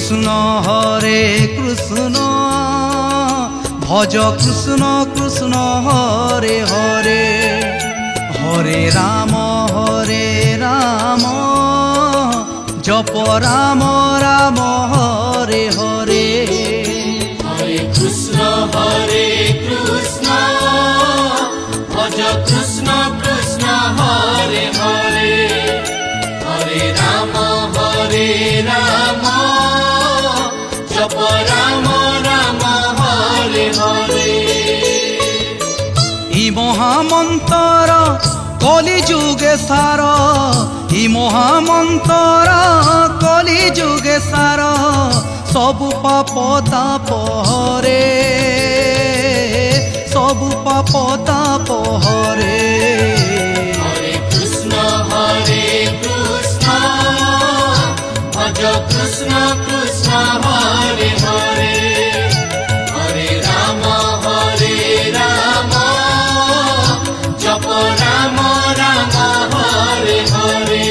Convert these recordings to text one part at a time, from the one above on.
কৃষ্ণ ভজ কৃষ্ণ কৃষ্ণ হরে হরে হরে রাম জপ রাম রাম হরে হরে হরে কৃষ্ণ ভজ কৃষ্ণ কৃষ্ণ হরে হরে হরে রাম জপ রাম রাম হরে হরে। ই মহামন্তর কলি যুগে সার ই মহামন্তর কলি যুগে সার সবু পাপ তাপ হরে সবু পাপ তাপ হরে হরে কৃষ্ণ ভজ কৃষ্ণ কৃষ্ণ হরে হরে হরে রাম জপ রাম রাম হরে হরে।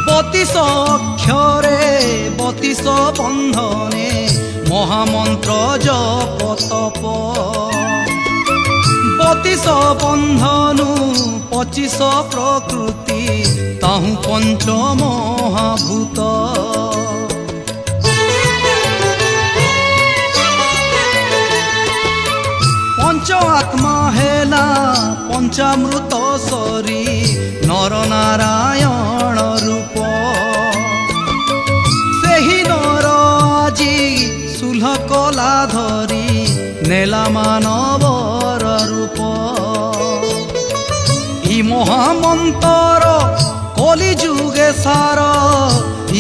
বতিশ অক্ষরে বতিশ বন্ধনে মহামন্ত্র জপ তপ বতিশ বন্ধনু 25 প্রকৃতি তাহু পঞ্চ মহাভূত পঞ্চ আত্মা হেলা পঞ্চামৃত সরি নর নারায়ণ রূপ ସେହି ନର ଆଜି ସୁଲହ କଲା ଧରି ନେଲା ମାନବର ରୂପ ଇ ମହାମନ୍ତର କଲି ଯୁଗେ ସାର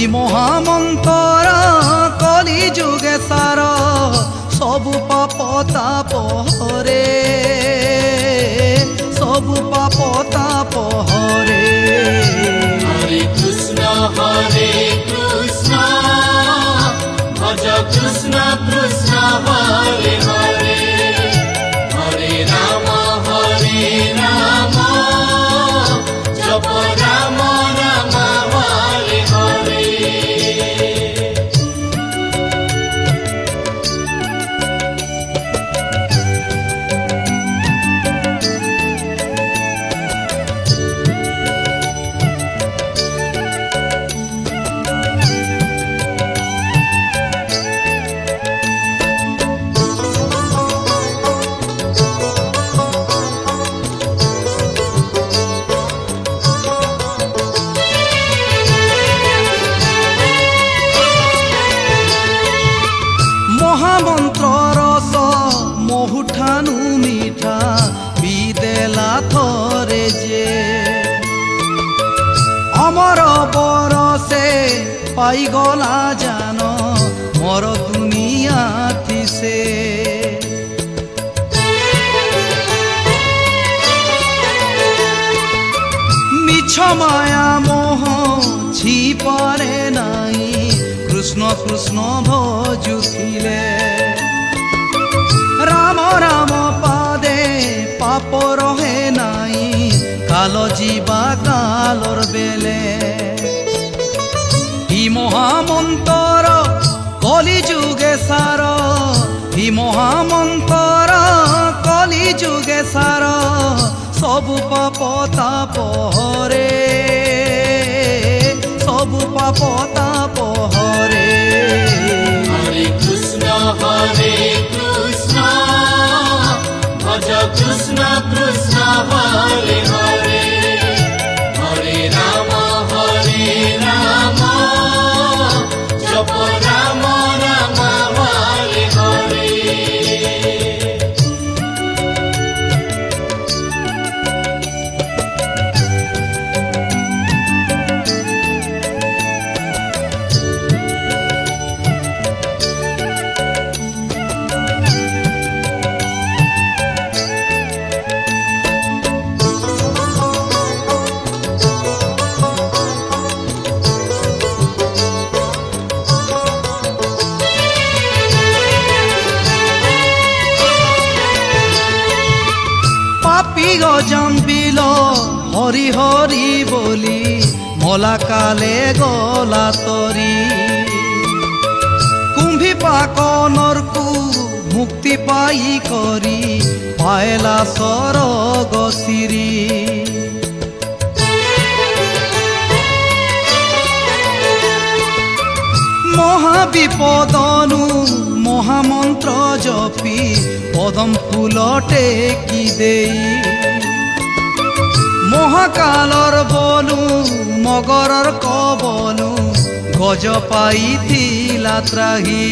ଇ ମହାମନ୍ତର କଲି ଯୁଗେ ସାର ସବୁ ପାପ ତାପ ହରେ ସବୁ ପାପ ତାପ ହରେ হরে কৃষ্ণ ভজ কৃষ্ণ কৃষ্ণ হরে হরে হরে রাম জপ রাম রাম হরে হরে। মহামন্ত্র রস মহুঠানু মিঠা বিদেলা থরে যে অমর বরসে পাইগলা জান মর দুনিয়া থিসে মিছ মায়া মোহ ছিপারে নাই কৃষ্ণ কৃষ্ণ ভজুথিলে রাম রাম পাদে পাপ রহে নাই কাল ଯିବା কালর বেলে ই মহামন্তর কলি যুগে সার ই মহামন্তর কলি যুগে সার সবু পাপ তাপ হরে সবু পাপ তাপ হরে হরে কৃষ্ণ ভজ কৃষ্ণ কৃষ্ণ হরে হরে হরে রাম জপ রাম রাম হরে হরে। পাপী গজাম বিল হরি হরি বলি মলা কালে গলা তরি কুম্ভী পাকনরকু মুক্তি পাই করি পায়লা সরগ সিরি মহাবিপদনু মহামন্ত্র জপি পদম ফুল টেকি দেই মহাকালর বলু মগরর কবলু গজ পাইথিলা ত্রাহি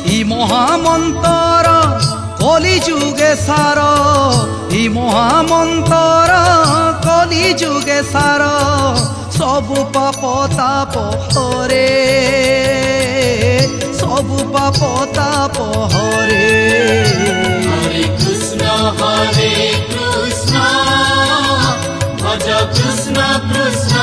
ই মহামন্তর কলি যুগে সার ই মহামন্তর কলি যুগে সার সবু পাপ তাপ হরে সবু পাপ তাপ হরে হরে কৃষ্ণ ভজ কৃষ্ণ কৃষ্ণ